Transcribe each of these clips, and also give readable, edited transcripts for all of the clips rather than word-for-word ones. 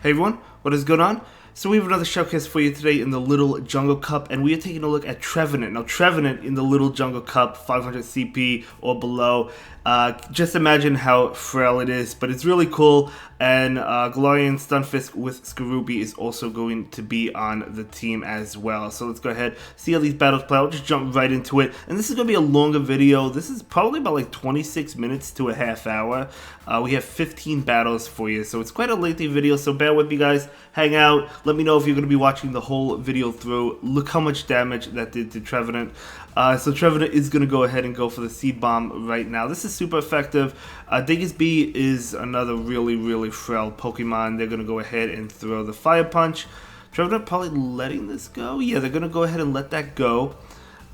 Hey everyone, what is going on? So we have another showcase for you today in the Little Jungle Cup, and we are taking a look at Trevenant. Now Trevenant in the Little Jungle Cup, 500 CP or below. Just imagine how frail it is, but it's really cool. And Galarian Stunfisk with Skorupi is also going to be on the team as well. So let's go ahead, see how these battles play. I'll just jump right into it. And this is going to be a longer video. This is probably about like 26 minutes to a half hour. We have 15 battles for you, so it's quite a lengthy video, so bear with me guys. Hang out, let me know if you're going to be watching the whole video through. Look how much damage that did to Trevenant. So Trevenant is going to go ahead and go for the Seed Bomb right now. This is super effective. Diggersby is another really frail Pokemon. They're going to go ahead and throw the Fire Punch. Trevenant probably letting this go? Yeah, they're going to go ahead and let that go.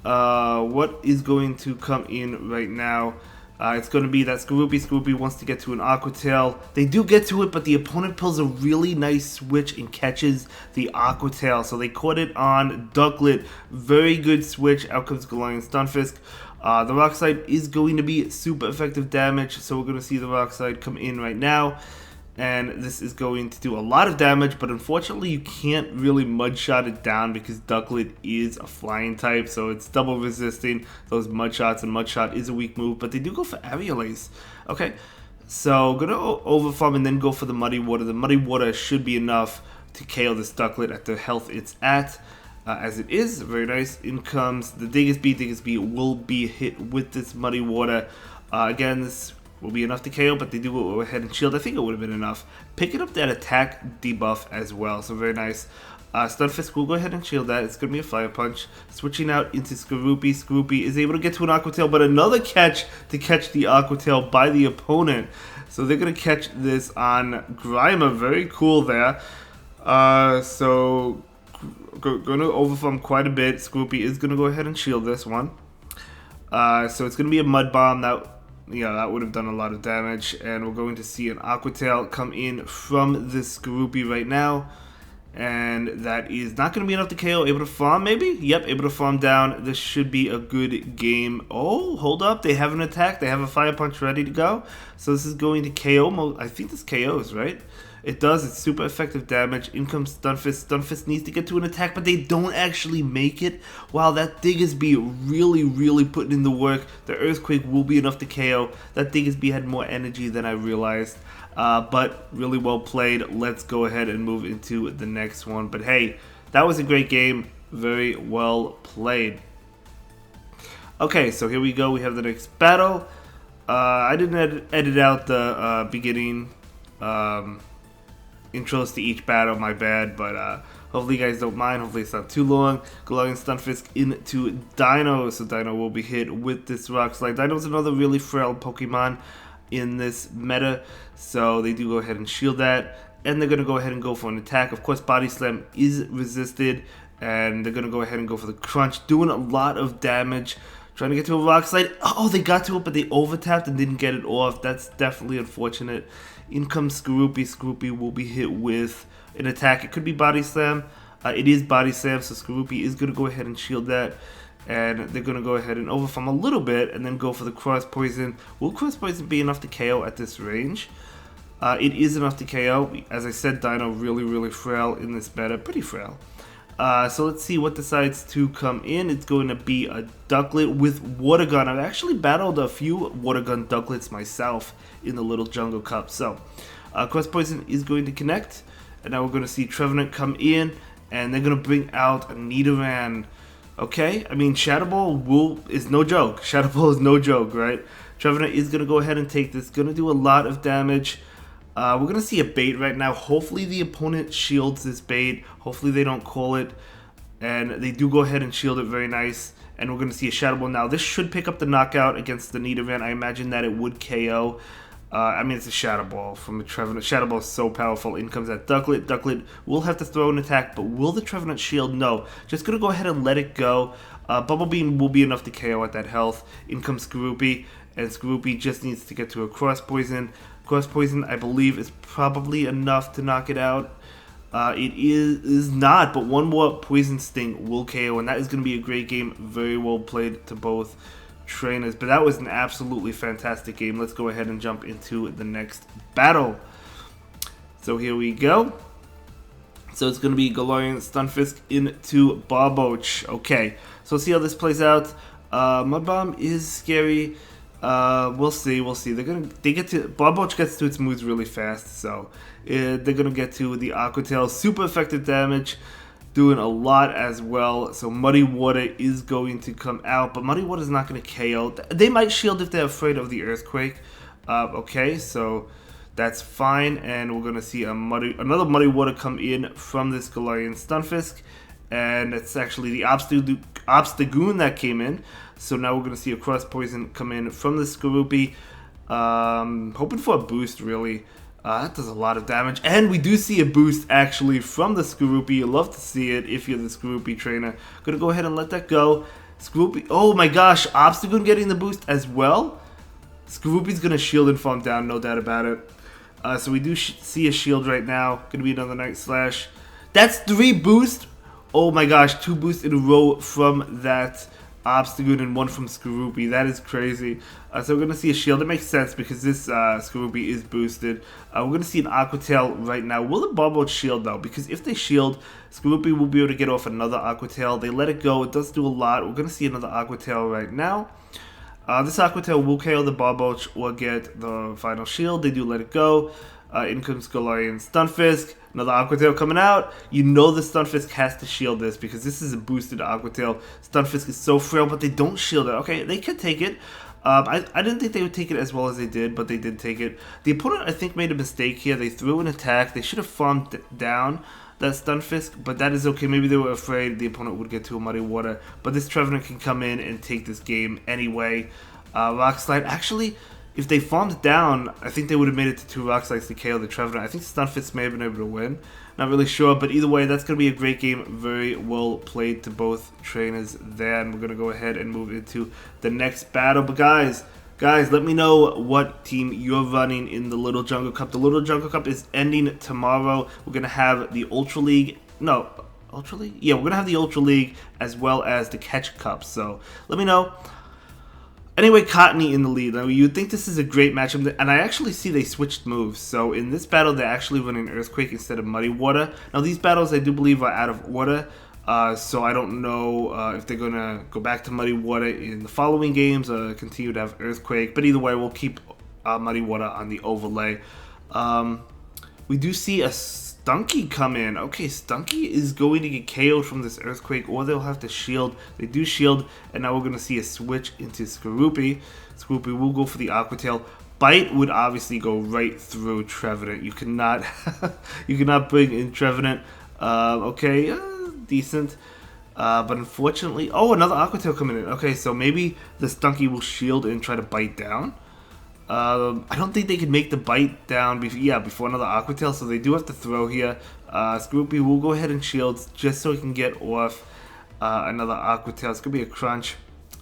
What is going to come in right now? It's going to be that Skorupi. Skorupi wants to get to an Aqua Tail. They do get to it, but the opponent pulls a really nice switch and catches the Aqua Tail. So they caught it on Ducklet. Very good switch. Out comes Galarian Stunfisk. The Rock Slide is going to be super effective damage. So we're going to see the Rock Slide come in right now. And this is going to do a lot of damage, but unfortunately you can't really Mud Shot it down because Ducklet is a flying type, so it's double resisting those Mud Shots, and Mud Shot is a weak move, but they do go for Aerial Ace. Okay, so gonna Overfarm and then go for the Muddy Water. The Muddy Water should be enough to KO this Ducklet at the health it's at. As it is, very nice. In comes the Diggersby. Diggersby will be hit with this Muddy Water. Again, this will be enough to KO, but they do go ahead and shield. I think it would have been enough. Picking up that attack debuff as well, so very nice. Stunfisk will go ahead and shield that. It's going to be a Fire Punch. Switching out into Skorupi. Skorupi is able to get to an Aqua Tail, but another catch to catch the Aqua Tail by the opponent. So they're going to catch this on Grimer. Very cool there. So going to Overfarm quite a bit. Skorupi is going to go ahead and shield this one. So it's going to be a Mud Bomb. That would have done a lot of damage, and we're going to see an Aqua Tail come in from this Skorupi right now, and that is not going to be enough to KO. Able to farm, maybe? Yep, able to farm down. This should be a good game. Oh, hold up, they have an attack. They have a Fire Punch ready to go, so this is going to KO. I think this KOs, right? It does. It's super effective damage. In comes Stunfisk. Stunfisk needs to get to an attack, but they don't actually make it. Wow, that Diggersby really putting in the work. The Earthquake will be enough to KO. That Diggersby had more energy than I realized. But really well played. Let's go ahead and move into the next one. But hey, that was a great game. Very well played. Okay, so here we go. We have the next battle. I didn't edit out the beginning intros to each battle, my bad, but hopefully you guys don't mind. Hopefully it's not too long. Galarian Stunfisk into Dino, so Dino will be hit with this Rock Slide. Dino's another really frail Pokemon in this meta, so they do go ahead and shield that, and they're going to go ahead and go for an attack. Of course, Body Slam is resisted, and they're going to go ahead and go for the Crunch, doing a lot of damage. Trying to get to a Rock Slide. Oh, they got to it, but they overtapped and didn't get it off. That's definitely unfortunate. In comes Skorupi. Skorupi will be hit with an attack. It could be Body Slam. It is Body Slam, so Skorupi is going to go ahead and shield that. And they're going to go ahead and Overfarm a little bit and then go for the Cross Poison. Will Cross Poison be enough to KO at this range? It is enough to KO. As I said, Dino really frail in this meta. Pretty frail. So let's see what decides to come in. It's going to be a Ducklet with Water Gun. I've actually battled a few Water Gun Ducklets myself in the Little Jungle Cup. So Cross Poison is going to connect, and now we're going to see Trevenant come in, and they're going to bring out a Nidoran. Okay, I mean Shadow Ball is no joke. Shadow Ball is no joke, right? Trevenant is going to go ahead and take this. Going to do a lot of damage. We're going to see a bait right now. Hopefully the opponent shields this bait. Hopefully they don't call it. And they do go ahead and shield it. Very nice. And we're going to see a Shadow Ball now. This should pick up the knockout against the Nidoran. I imagine that it would KO. I mean, it's a Shadow Ball from the Trevenant. Shadow Ball is so powerful. In comes that Ducklet. Ducklet will have to throw an attack, but will the Trevenant shield? No. Just going to go ahead and let it go. Bubble Beam will be enough to KO at that health. In comes Skorupi. And Skorupi just needs to get to a Cross Poison. Cross Poison, I believe, is probably enough to knock it out. It is not, but one more Poison Sting will KO, and that is going to be a great game. Very well played to both trainers. But that was an absolutely fantastic game. Let's go ahead and jump into the next battle. So here we go. So it's going to be Galarian Stunfisk into Barboach. Okay, so let's see how this plays out. Mud Bomb is scary. We'll see. Barboach gets to its moves really fast, so they're gonna get to the Aqua Tail. Super effective damage, doing a lot as well. So Muddy Water is going to come out, but Muddy Water is not going to KO. They might shield if they're afraid of the Earthquake. Okay, so that's fine, and we're going to see another Muddy Water come in from this Galarian Stunfisk, and it's actually the Obstagoon that came in. So now we're going to see a Cross Poison come in from the Skorupi. Hoping for a boost, really. That does a lot of damage, and we do see a boost actually from the Skorupi. You love to see it if you're the Skorupi trainer. Gonna go ahead and let that go. Skorupi, oh my gosh, Obstagoon getting the boost as well. Skorupi's gonna shield and farm down, no doubt about it. So we do see a shield right now. Gonna be another Night Slash. That's 3 boosts. Oh my gosh, 2 boosts in a row from that Obstagoon and 1 from Skorupi. That is crazy. So we're going to see a shield. It makes sense because this Skorupi is boosted. We're going to see an Aqua Tail right now. Will the Barboach shield though? Because if they shield, Skorupi will be able to get off another Aqua Tail. They let it go. It does do a lot. We're going to see another Aqua Tail right now. This Aqua Tail will KO the Barboach or get the final shield. They do let it go. In comes Galarian Stunfisk. Another Aqua Tail coming out. You know the Stunfisk has to shield this because this is a boosted Aqua Tail. Stunfisk is so frail, but they don't shield it. Okay, they could take it. I didn't think they would take it as well as they did, but they did take it. The opponent, I think, made a mistake here. They threw an attack. They should have farmed down that Stunfisk, but that is okay. Maybe they were afraid the opponent would get to a Muddy Water. But this Trevenant can come in and take this game anyway. Rock Slide, actually, if they farmed down, I think they would have made it to 2 Rock Slides to KO the Trevenant. I think Stunfisk may have been able to win. Not really sure, but either way, that's going to be a great game. Very well played to both trainers there. And we're going to go ahead and move into the next battle. But guys, let me know what team you're running in the Little Jungle Cup. The Little Jungle Cup is ending tomorrow. We're going to have the Ultra League. No, Ultra League? Yeah, we're going to have the Ultra League as well as the Catch Cup. So let me know. Anyway, Cottony in the lead. Now, you'd think this is a great matchup, and I actually see they switched moves. So in this battle, they're actually running Earthquake instead of Muddy Water. Now, these battles, I do believe, are out of order. So I don't know if they're going to go back to Muddy Water in the following games or continue to have Earthquake. But either way, we'll keep Muddy Water on the overlay. We do see a Stunky come in. Okay, Stunky is going to get KO'd from this Earthquake, or they'll have to shield. They do shield, and now we're going to see a switch into Skorupi. Skorupi will go for the Aqua Tail. Bite would obviously go right through Trevenant. You cannot, you cannot bring in Trevenant. Okay, decent. But unfortunately, oh, another Aqua Tail coming in. Okay, so maybe the Stunky will shield and try to bite down. I don't think they can make the bite down before another Aqua Tail, so they do have to throw here. Skorupi will go ahead and shield just so he can get off another Aqua Tail. It's going to be a crunch.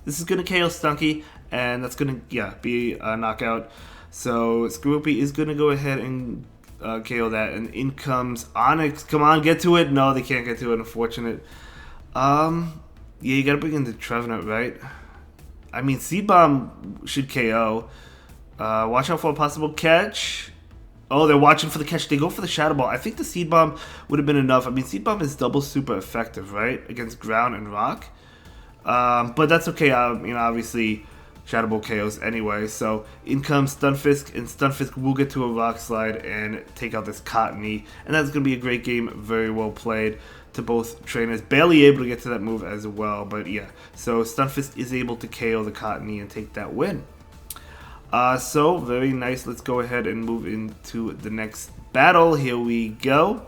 This is going to KO Stunky, and that's going to be a knockout. So Skorupi is going to go ahead and KO that, and in comes Onyx. Come on, get to it. No, they can't get to it, unfortunate. Yeah, you got to bring in the Trevenant, right? I mean, Seed Bomb should KO. Watch out for a possible catch. Oh, they're watching for the catch. They go for the Shadow Ball. I think the Seed Bomb would have been enough. I mean, Seed Bomb is double super effective, right? Against ground and rock. But that's okay. Obviously, Shadow Ball KOs anyway. So, in comes Stunfisk, and Stunfisk will get to a Rock Slide and take out this Cottony. And that's going to be a great game. Very well played to both trainers. Barely able to get to that move as well. But yeah, so Stunfisk is able to KO the Cottony and take that win. So, very nice. Let's go ahead and move into the next battle. Here we go.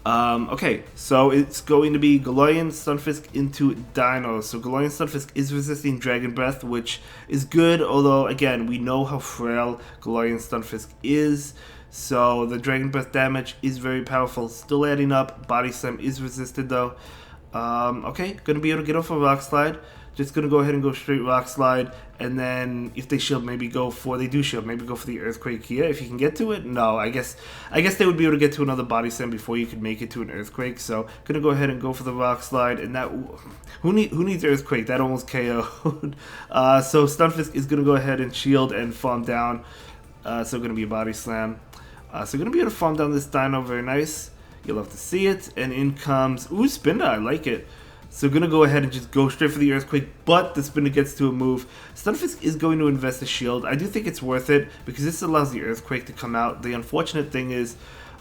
Okay, so it's going to be Galarian Stunfisk into Dino. So Galarian Stunfisk is resisting Dragon Breath, which is good, although, again, we know how frail Galarian Stunfisk is. So the Dragon Breath damage is very powerful, still adding up. Body Slam is resisted, though. Okay, going to be able to get off a Rock Slide. Just going to go ahead and go straight Rock Slide, and then if they shield, maybe go for the Earthquake here. If you can get to it, no, I guess they would be able to get to another Body Slam before you could make it to an Earthquake. So going to go ahead and go for the Rock Slide, and that who needs Earthquake? That almost KO'd. So Stunfisk is going to go ahead and shield and farm down. So going to be a Body Slam. So going to be able to farm down this Dino, very nice. You'll have to see it. And in comes, ooh, Spinda, I like it. So gonna go ahead and just go straight for the Earthquake, but the Spinda gets to a move. Stunfisk is going to invest a shield. I do think it's worth it because this allows the Earthquake to come out. The unfortunate thing is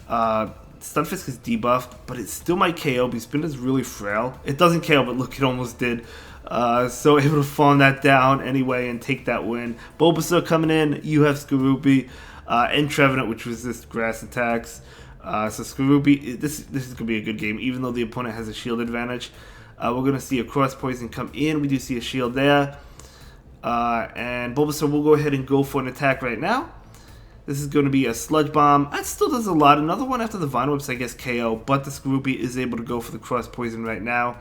Stunfisk is debuffed, but it still might KO because Spinda's really frail. It doesn't KO, but look, it almost did. So able to farm that down anyway and take that win. Bulbasaur coming in, you have Skorupi and Trevenant, which resist grass attacks. So Skorupi, this is going to be a good game, even though the opponent has a shield advantage. We're going to see a Cross Poison come in. We do see a shield there. And Bulbasaur will go ahead and go for an attack right now. This is going to be a Sludge Bomb. That still does a lot. Another one after the Vine Whips, I guess, KO. But the Skorupi is able to go for the Cross Poison right now.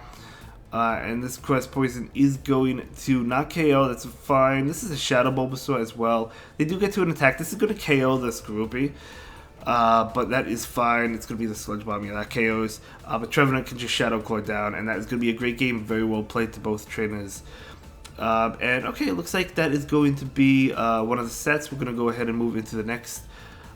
And this Cross Poison is going to not KO. That's fine. This is a Shadow Bulbasaur as well. They do get to an attack. This is going to KO the Skorupi. But that is fine. It's going to be the Sludge Bomb. Yeah, that KOs. But Trevenant can just Shadow Claw down. And that is going to be a great game. Very well played to both trainers. And okay, it looks like that is going to be one of the sets. We're going to go ahead and move into the next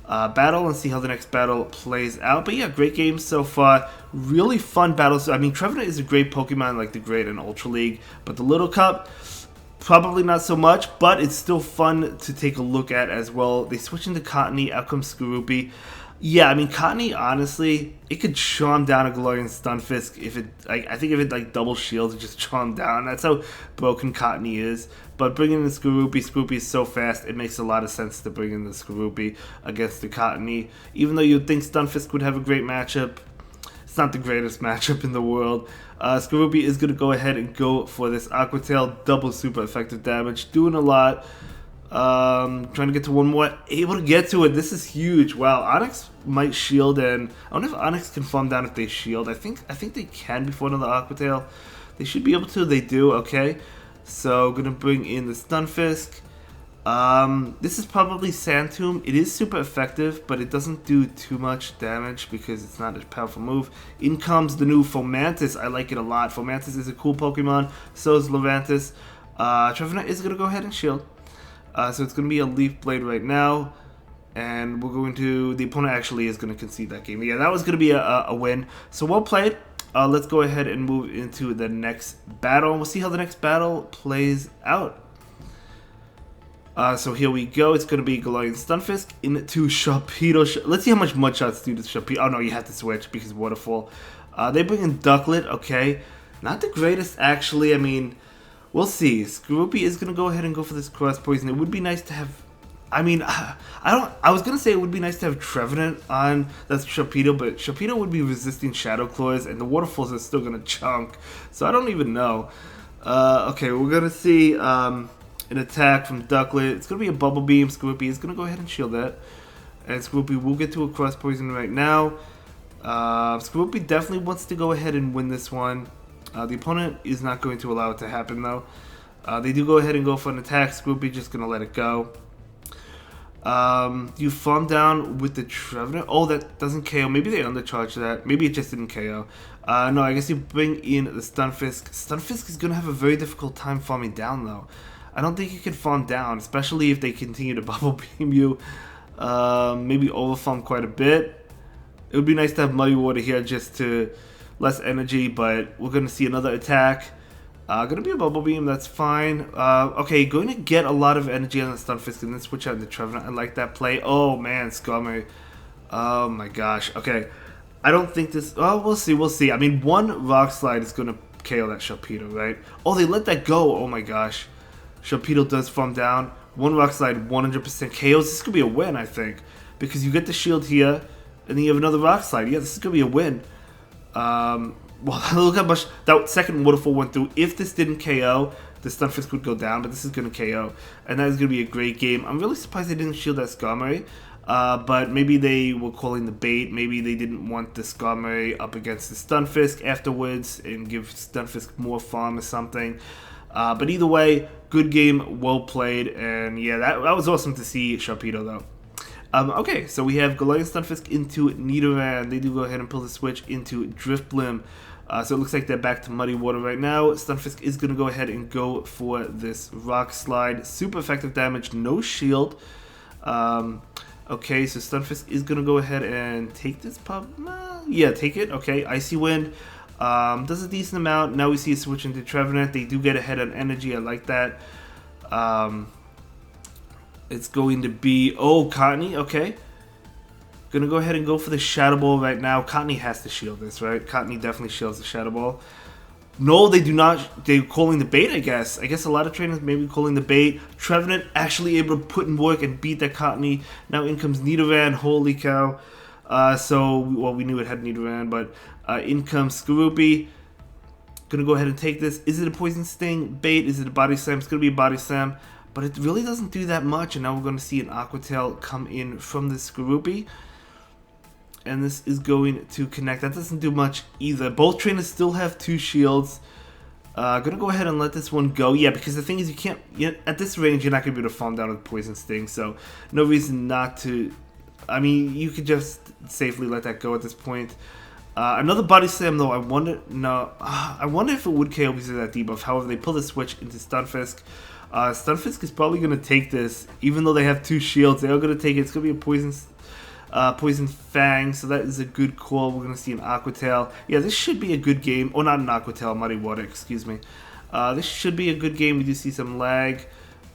battle and see how the next battle plays out. But yeah, great game so far. Really fun battles. I mean, Trevenant is a great Pokemon like the Great and Ultra League, but the Little Cup, probably not so much, but it's still fun to take a look at as well. They switch into Cottony, out comes Skorupi. Yeah, I mean, Cottony, honestly, it could charm down a Galarian Stunfisk if it, I think if it like double shields, it just charm down. That's how broken Cottony is. But bringing in the Skorupi is so fast, it makes a lot of sense to bring in the Skorupi against the Cottony. Even though you'd think Stunfisk would have a great matchup, it's not the greatest matchup in the world. Skorupi is going to go ahead and go for this Aqua Tail, double super effective damage, doing a lot. Trying to get to one more, able to get to it. This is huge. Wow, Onyx might shield, and I wonder if Onyx can farm down if they shield. I think they can before another Aqua Tail. They should be able to. They do. Okay, so gonna bring in the Stunfisk. This is probably Sand Tomb. It is super effective, but it doesn't do too much damage because it's not a powerful move. In comes the new Fomantis. I like it a lot. Fomantis is a cool Pokemon. So is Levantis. Trevenant is gonna go ahead and shield. So it's going to be a Leaf Blade right now, and we're going to, the opponent actually is going to concede that game. Yeah, that was going to be a win. So well played. Let's go ahead and move into the next battle, and we'll see how the next battle plays out. So here we go. It's going to be Galarian Stunfisk into Sharpedo. Let's see how much Mud Shots do to Sharpedo. Oh no, you have to switch because Waterfall. They bring in Ducklet. Okay, not the greatest actually. I mean, we'll see. Skorupi is going to go ahead and go for this Cross Poison. It would be nice to have, I mean, I was going to say it would be nice to have Trevenant on that's Sharpedo, but Sharpedo would be resisting Shadow Claws, and the Waterfalls are still going to chunk. So I don't even know. Okay, we're going to see an attack from Ducklet. It's going to be a Bubble Beam. Skorupi is going to go ahead and shield that. And Skorupi will get to a Cross Poison right now. Skorupi definitely wants to go ahead and win this one. The opponent is not going to allow it to happen, though. They do go ahead and go for an attack. Skorupi just going to let it go. You farm down with the Trevenant. Oh, that doesn't KO. Maybe they undercharged that. Maybe it just didn't KO. No, I guess you bring in the Stunfisk. Stunfisk is going to have a very difficult time farming down, though. I don't think you can farm down, especially if they continue to Bubble Beam you. Maybe overfarm quite a bit. It would be nice to have Muddy Water here just to less energy, but we're going to see another attack. Going to be a Bubble Beam, that's fine. Okay, going to get a lot of energy on the Stunfisk and then switch out into Trevenant. I like that play. Oh man, Skarmory. Oh my gosh. Okay, I don't think this, oh, we'll see. I mean, one Rock Slide is going to KO that Sharpedo, right? Oh, they let that go. Oh my gosh. Sharpedo does farm down. One Rock Slide, 100% KOs. This could be a win, I think, because you get the shield here, and then you have another Rock Slide. Yeah, this is going to be a win. Well, look how much that second Waterfall went through. If this didn't KO, the Stunfisk would go down, but this is going to KO, and that is going to be a great game. I'm really surprised they didn't shield that Skarmory, but maybe they were calling the bait. Maybe they didn't want the Skarmory up against the Stunfisk afterwards and give Stunfisk more farm or something. But either way, good game, well played, and yeah, that was awesome to see Sharpedo, though. Okay, so we have Galarian Stunfisk into Nidoran. They do go ahead and pull the switch into Drifblim. So it looks like they're back to Muddy Water right now. Stunfisk is going to go ahead and go for this Rock Slide. Super effective damage, no shield. Okay, so Stunfisk is going to go ahead and take this pub. Yeah, take it. Okay, Icy Wind. Does a decent amount. Now we see it switch into Trevenant. They do get ahead on energy. I like that. It's going to be... Oh, Cottony. Okay. Gonna go ahead and go for the Shadow Ball right now. Cottony has to shield this, right? Cottony definitely shields the Shadow Ball. No, they do not. They're calling the bait, I guess. I guess a lot of trainers may be calling the bait. Trevenant actually able to put in work and beat that Cottony. Now in comes Nidoran. Holy cow. Well, we knew it had Nidoran, but in comes Skorupi. Gonna go ahead and take this. Is it a Poison Sting bait? Is it a Body Slam? It's gonna be a Body Slam, but it really doesn't do that much. And now we're gonna see an Aqua Tail come in from the Skorupi. And this is going to connect. That doesn't do much either. Both trainers still have 2 shields. Gonna go ahead and let this one go. Yeah, because the thing is, you can't... at this range, you're not gonna be able to farm down with Poison Sting. So, no reason not to... I mean, you could just safely let that go at this point. Another Body Slam, though. I wonder... No. I wonder if it would KO because of that debuff. However, they pull the switch into Stunfisk. Stunfisk is probably gonna take this. Even though they have 2 shields, they are gonna take it. It's gonna be a Poison Fang, so that is a good call. We're going to see an Aqua Tail. Yeah, this should be a good game. Oh, not an Aqua Tail, Muddy Water, excuse me. This should be a good game. We do see some lag.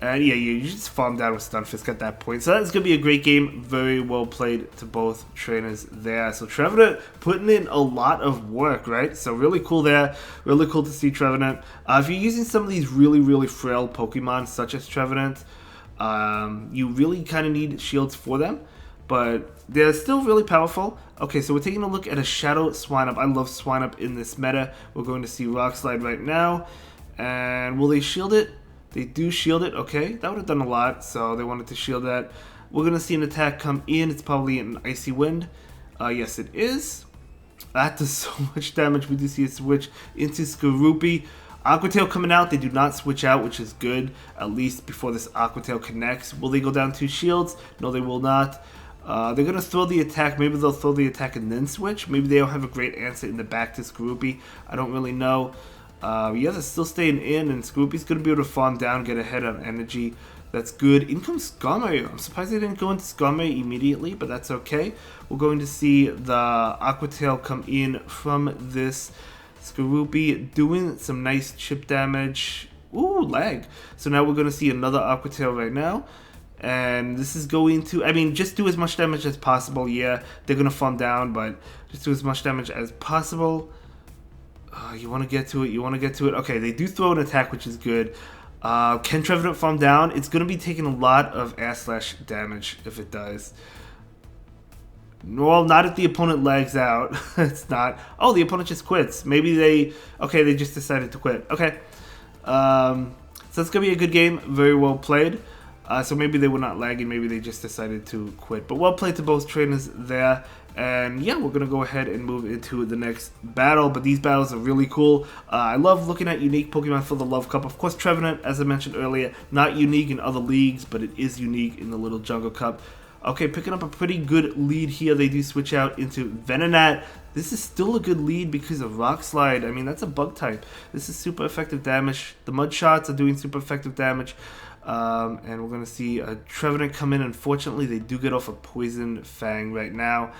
And yeah, you just farm down with Stunfisk at that point. So that's going to be a great game. Very well played to both trainers there. So Trevenant putting in a lot of work, right? So really cool there. Really cool to see Trevenant. If you're using some of these really, really frail Pokemon, such as Trevenant, you really kind of need shields for them. But they're still really powerful. Okay, so we're taking a look at a Shadow Swinub. I love Swinub in this meta. We're going to see Rock Slide right now. And will they shield it? They do shield it. Okay, that would have done a lot. So they wanted to shield that. We're going to see an attack come in. It's probably an Icy Wind. Yes, it is. That does so much damage. We do see a switch into Skorupi. Aqua Tail coming out. They do not switch out, which is good. At least before this Aqua Tail connects. Will they go down 2 shields? No, they will not. They're going to throw the attack. Maybe they'll throw the attack and then switch. Maybe they'll have a great answer in the back to Skorupi. I don't really know. Yeah, they're still staying in, and Skorupi's going to be able to farm down, get ahead on energy. That's good. In comes Skarmory. I'm surprised they didn't go into Skarmory immediately, but that's okay. We're going to see the Aqua Tail come in from this Skorupi, doing some nice chip damage. Ooh, lag. So now we're going to see another Aqua Tail right now. And this is going to, I mean, just do as much damage as possible. Yeah, they're going to farm down, but just do as much damage as possible. You want to get to it. You want to get to it. Okay, they do throw an attack, which is good. Can Trevenant farm down? It's going to be taking a lot of air slash damage if it does. Well, not if the opponent lags out. It's not. Oh, the opponent just quits. Maybe they, okay, they just decided to quit. Okay. So it's going to be a good game. Very well played. So maybe they were not lagging, maybe they just decided to quit. But well played to both trainers there. And yeah, we're going to go ahead and move into the next battle. But these battles are really cool. I love looking at unique Pokemon for the Love Cup. Of course, Trevenant, as I mentioned earlier, not unique in other leagues, but it is unique in the Little Jungle Cup. Okay, picking up a pretty good lead here. They do switch out into Venonat. This is still a good lead because of Rock Slide. I mean, that's a bug type. This is super effective damage. The Mud Shots are doing super effective damage. And we're going to see a Trevenant come in. Unfortunately, they do get off a Poison Fang right now.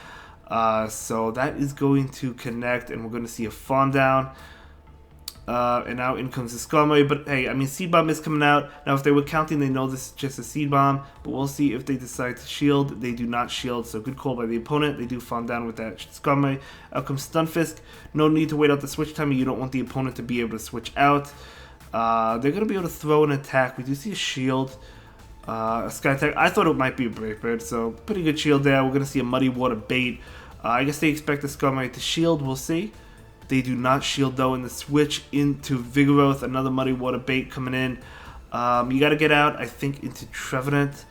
So that is going to connect, and we're going to see a farm down. And now in comes the Skarmory. But hey, I mean, Seed Bomb is coming out. Now, if they were counting, they know this is just a Seed Bomb. But we'll see if they decide to shield. They do not shield, so good call by the opponent. They do farm down with that Skarmory. Out comes Stunfisk. No need to wait out the switch time. You don't want the opponent to be able to switch out. They're going to be able to throw an attack. We do see a shield. A Sky Attack. I thought it might be a Brave Bird, so pretty good shield there. We're going to see a Muddy Water bait. I guess they expect the Skarmory to shield. We'll see. They do not shield, though, in the switch into Vigoroth. Another Muddy Water bait coming in. You got to get out, I think, into Trevenant.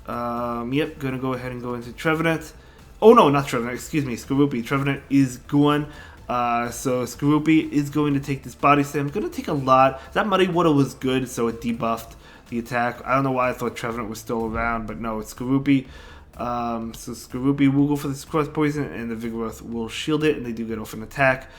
Yep, going to go ahead and go into Trevenant. Oh, no, not Trevenant. Excuse me, Skorupi. Trevenant is gone. So Skorupi is going to take this Body Slam. Going to take a lot. That Muddy Water was good, so it debuffed the attack. I don't know why I thought Trevenant was still around, but no, it's Skorupi. So Skorupi will go for this Cross Poison, and the Vigoroth will shield it, and they do get off an attack.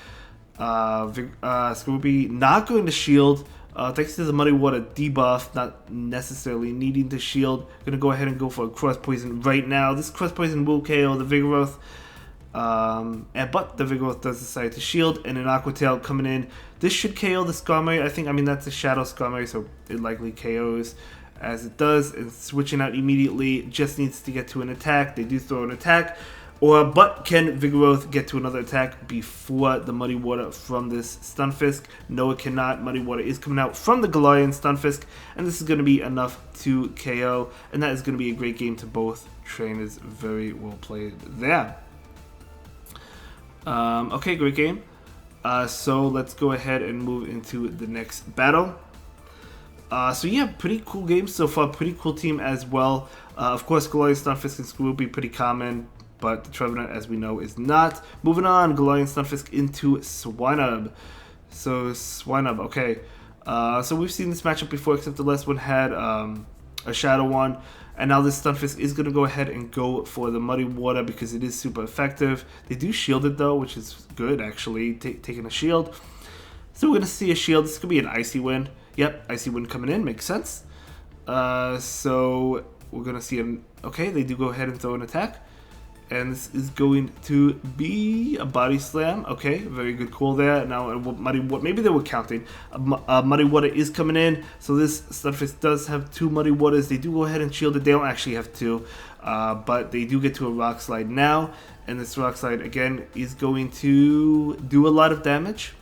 Skorupi not going to shield. Thanks to the Muddy Water debuff, not necessarily needing to shield. Gonna go ahead and go for a Cross Poison right now. This Cross Poison will KO the Vigoroth. But the Vigoroth does decide to shield, and an Aqua Tail coming in. This should KO the Skarmory. I mean, that's a Shadow Skarmory, so it likely KOs as it does. And switching out immediately, just needs to get to an attack. They do throw an attack. But can Vigoroth get to another attack before the Muddy Water from this Stunfisk? No, it cannot. Muddy Water is coming out from the Galarian Stunfisk, and this is going to be enough to KO, and that is going to be a great game to both trainers. Very well played there. Okay, great game. So let's go ahead and move into the next battle. So yeah, pretty cool game so far. Pretty cool team as well. Of course, Galarian Stunfisk and Skorupi pretty common, but the Trevenant, as we know, is not. Moving on, Galarian Stunfisk into Swinub. So Swinub, okay. So we've seen this matchup before, except the last one had a Shadow one. And now this Stunfisk is going to go ahead and go for the Muddy Water because it is super effective. They do shield it though, which is good actually, taking a shield. So we're going to see a shield. This could be an Icy Wind. Yep, Icy Wind coming in, makes sense. So we're going to see an... Okay, they do go ahead and throw an attack. And this is going to be a Body Slam. Okay, very good call there. Now, Muddy Water, maybe they were counting. Muddy Water is coming in. So this Stunfisk does have 2 Muddy Waters. They do go ahead and shield it. They don't actually have 2. But they do get to a Rock Slide now. And this Rock Slide, again, is going to do a lot of damage.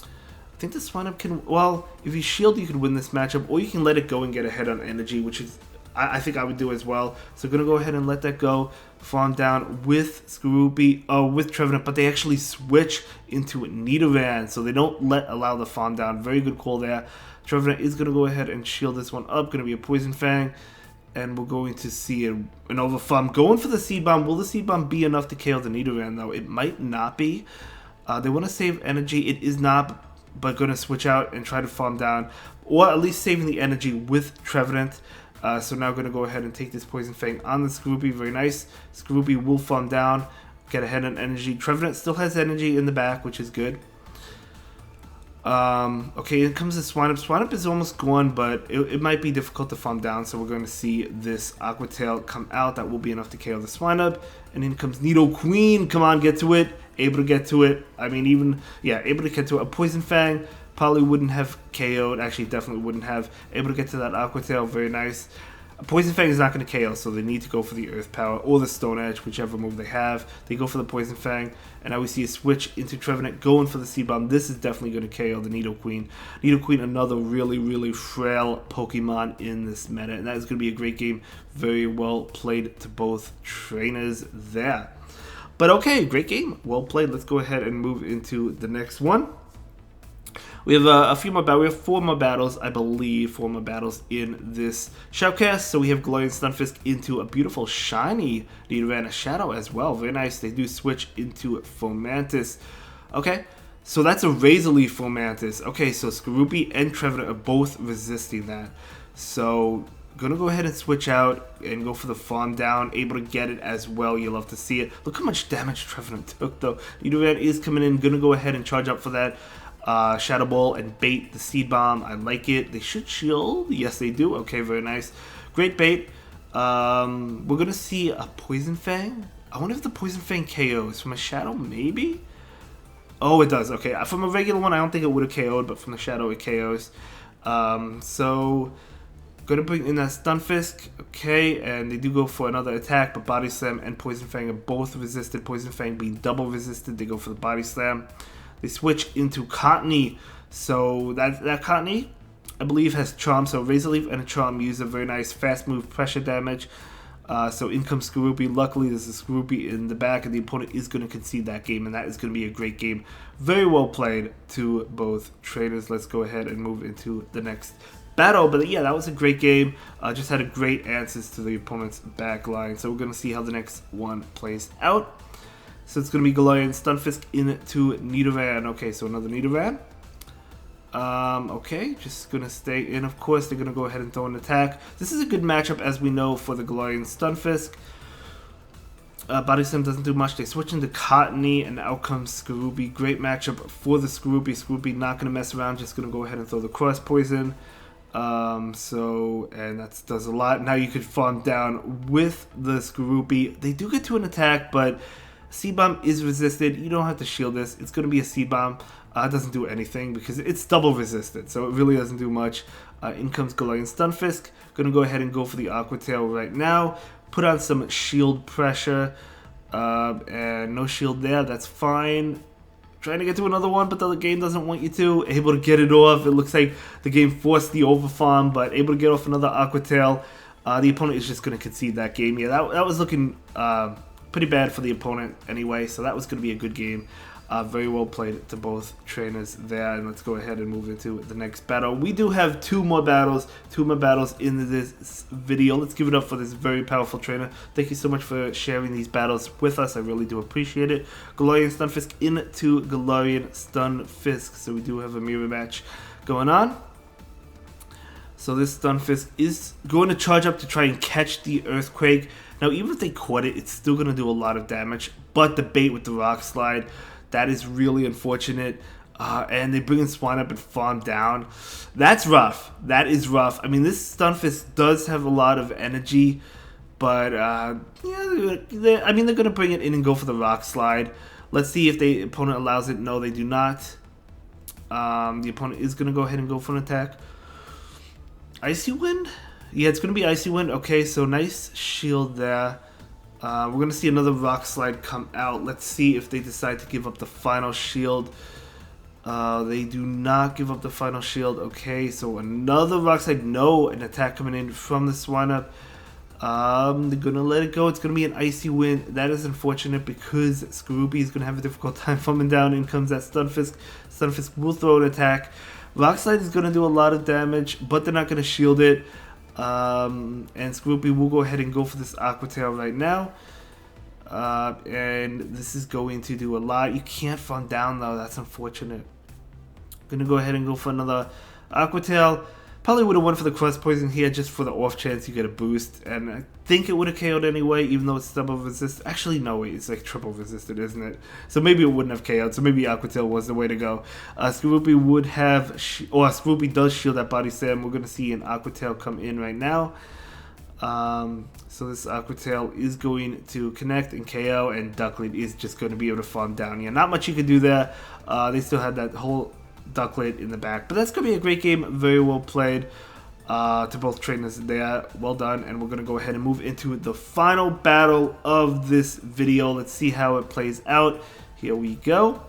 I think this Swinub can... Well, if you shield, you can win this matchup. Or you can let it go and get ahead on energy, which is... I think I would do as well. So going to go ahead and let that go. Farm down with Skorupi, with Trevenant, but they actually switch into Nidoran, so they don't allow the farm down. Very good call there. Trevenant is going to go ahead and shield this one up. Going to be a Poison Fang, and we're going to see an Overfarm. Going for the Seed Bomb. Will the Seed Bomb be enough to KO the Nidoran, though? It might not be. They want to save energy. It is not, but going to switch out and try to farm down, or at least saving the energy with Trevenant. So now going to go ahead and take this Poison Fang on the Skorupi. Very nice. Skorupi will farm down, get ahead on energy. Trevenant still has energy in the back, which is good. Okay, here comes the Swinub. Swinub is almost gone, but it might be difficult to farm down. So we're going to see this Aqua Tail come out. That will be enough to KO the Swinub. And in comes Nidoqueen. Come on, get to it. Able to get to it. I mean, able to get to it. A Poison Fang probably wouldn't have KO'd. Actually, definitely wouldn't have. Able to get to that Aqua Tail. Very nice. Poison Fang is not going to KO, so they need to go for the Earth Power or the Stone Edge, whichever move they have. They go for the Poison Fang, and now we see a switch into Trevenant going for the Seed Bomb. This is definitely going to KO the Nidoqueen. Nidoqueen, another really, really frail Pokemon in this meta, and that is going to be a great game. Very well played to both trainers there. But okay, great game. Well played. Let's go ahead and move into the next one. We have a few more battles. We have 4 more battles, I believe. 4 more battles in this shoutcast. So we have Galarian Stunfisk into a beautiful shiny Nidoran, a Shadow as well. Very nice. They do switch into Fomantis. Okay, so that's a Razor Leaf Fomantis. Okay, so Skorupi and Trevenant are both resisting that. So gonna go ahead and switch out and go for the farm down. Able to get it as well. You love to see it. Look how much damage Trevenant took though. Nidoran is coming in. Gonna go ahead and charge up for that. Shadow Ball and bait the Seed Bomb. I like it. They should shield. Yes, they do. Okay, very nice. Great bait. We're going to see a Poison Fang. I wonder if the Poison Fang KOs. From a Shadow, maybe? Oh, it does. Okay, from a regular one, I don't think it would have KO'd, but from the Shadow, it KOs. So, going to bring in that Stunfisk. Okay, and they do go for another attack, but Body Slam and Poison Fang are both resisted. Poison Fang being double resisted. They go for the Body Slam. They switch into Cottony. So that Cottony, I believe, has Charm. So Razor Leaf and a Charm use a very nice fast move pressure damage. So in comes Skorupi. Luckily, there's a Skorupi in the back, and the opponent is going to concede that game, and that is going to be a great game. Very well played to both trainers. Let's go ahead and move into the next battle. But yeah, that was a great game. Just had a great answers to the opponent's back line. So we're going to see how the next one plays out. So it's going to be Galarian Stunfisk into Nidoran. Okay, so another Nidoran. Okay, just going to stay in. Of course, they're going to go ahead and throw an attack. This is a good matchup, as we know, for the Galarian Stunfisk. Body Slam doesn't do much. They switch into Cottony, and out comes Skorupi. Great matchup for the Skorupi. Skorupi not going to mess around, just going to go ahead and throw the Cross Poison. And that does a lot. Now you could farm down with the Skorupi. They do get to an attack, but Seed Bomb is resisted. You don't have to shield this. It's going to be a Seed Bomb. It doesn't do anything because it's double resisted, so it really doesn't do much. In comes Galarian Stunfisk. Going to go ahead and go for the Aqua Tail right now. Put on some shield pressure. And no shield there. That's fine. Trying to get to another one, but the game doesn't want you to. Able to get it off. It looks like the game forced the overfarm, but able to get off another Aqua Tail. The opponent is just going to concede that game. Yeah, that was looking pretty bad for the opponent anyway, so that was going to be a good game. Very well played to both trainers there, and let's go ahead and move into the next battle. We do have two more battles in this video. Let's give it up for this very powerful trainer. Thank you so much for sharing these battles with us. I really do appreciate it. Galarian Stunfisk into Galarian Stunfisk. So we do have a mirror match going on. So this Stunfisk is going to charge up to try and catch the Earthquake. Now, even if they caught it, it's still going to do a lot of damage. But the bait with the Rock Slide, that is really unfortunate. And they bring in Swine Up and farm down. That's rough. That is rough. I mean, this Stunfisk does have a lot of energy. But, yeah, they're going to bring it in and go for the Rock Slide. Let's see if the opponent allows it. No, they do not. The opponent is going to go ahead and go for an attack. Icy Wind? Yeah, it's going to be Icy Wind. Okay, so nice shield there. We're going to see another Rock Slide come out. Let's see if they decide to give up the final shield. They do not give up the final shield. Okay, so another Rock Slide. No, an attack coming in from the Swine Up. They're going to let it go. It's going to be an Icy Wind. That is unfortunate because Skorupi is going to have a difficult time farming down. In comes that Stunfisk. Stunfisk will throw an attack. Rock Slide is going to do a lot of damage, but they're not going to shield it. And Skorupi will go ahead and go for this Aqua Tail right now. And this is going to do a lot. You can't farm down though. That's unfortunate. Gonna go ahead and go for another Aqua Tail. Probably would have went for the Cross Poison here just for the off chance you get a boost. And I think it would have KO'd anyway, even though it's double resisted. Actually, no, wait, it's like triple resisted, isn't it? So maybe it wouldn't have KO'd. So maybe Aqua Tail was the way to go. Skorupi would have, Skorupi does shield that Body Slam. We're going to see an Aqua Tail come in right now. So this Aqua Tail is going to connect and KO, and Duckling is just going to be able to farm down. Yeah, not much you can do there. They still had that whole Duckling in the back, but that's gonna be a great game. Very well played to both trainers there. Well done. And we're gonna go ahead and move into the final battle of this video. Let's see how it plays out. Here we go.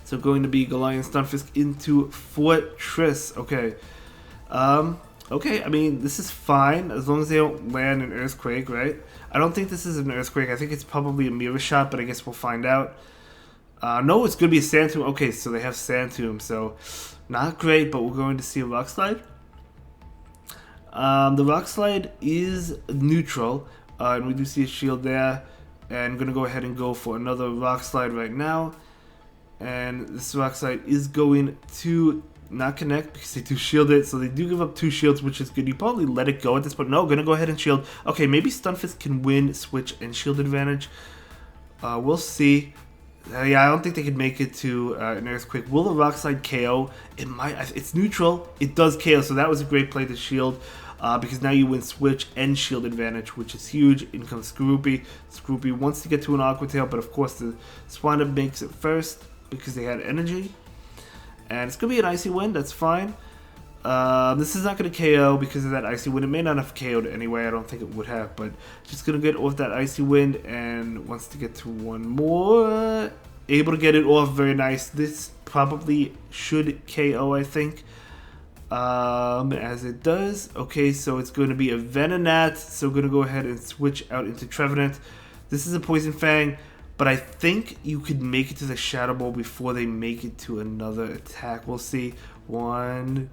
So going to be Galarian Stunfisk into Fortress. Okay. Okay, I mean, this is fine as long as they don't land an Earthquake, right? I don't think this is an Earthquake. I think it's probably a Mirror Shot, but I guess we'll find out. No, it's going to be a Sand Tomb. Okay, so they have Sand Tomb, so not great, but we're going to see a Rock Slide. The Rock Slide is neutral, and we do see a shield there. And I'm going to go ahead and go for another Rock Slide right now. And this Rock Slide is going to not connect because they do shield it, so they do give up 2 shields, which is good. You probably let it go at this point. No, going to go ahead and shield. Okay, maybe Stunfisk can win Switch and shield advantage. We'll see. Yeah, I don't think they could make it to an Earthquake. Will the Rock Slide KO? It might. It's neutral. It does KO, so that was a great play to shield because now you win Switch and shield advantage, which is huge. In comes Skorupi. Skorupi wants to get to an Aqua Tail, but of course the Swine Up makes it first because they had energy. And it's going to be an Icy Wind. That's fine. This is not going to KO because of that Icy Wind. It may not have KO'd anyway. I don't think it would have, but just going to get off that Icy Wind and wants to get to one more. Able to get it off. Very nice. This probably should KO, I think, as it does. Okay, so it's going to be a Venonat. So we're going to go ahead and switch out into Trevenant. This is a Poison Fang, but I think you could make it to the Shadow Ball before they make it to another attack. We'll see. 1,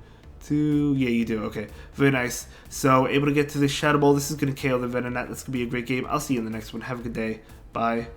2, yeah, you do. Okay, very nice. So able to get to the Shadow Ball. This is going to KO the Venonat. That's going to be a great game. I'll see you in the next one. Have a good day. Bye.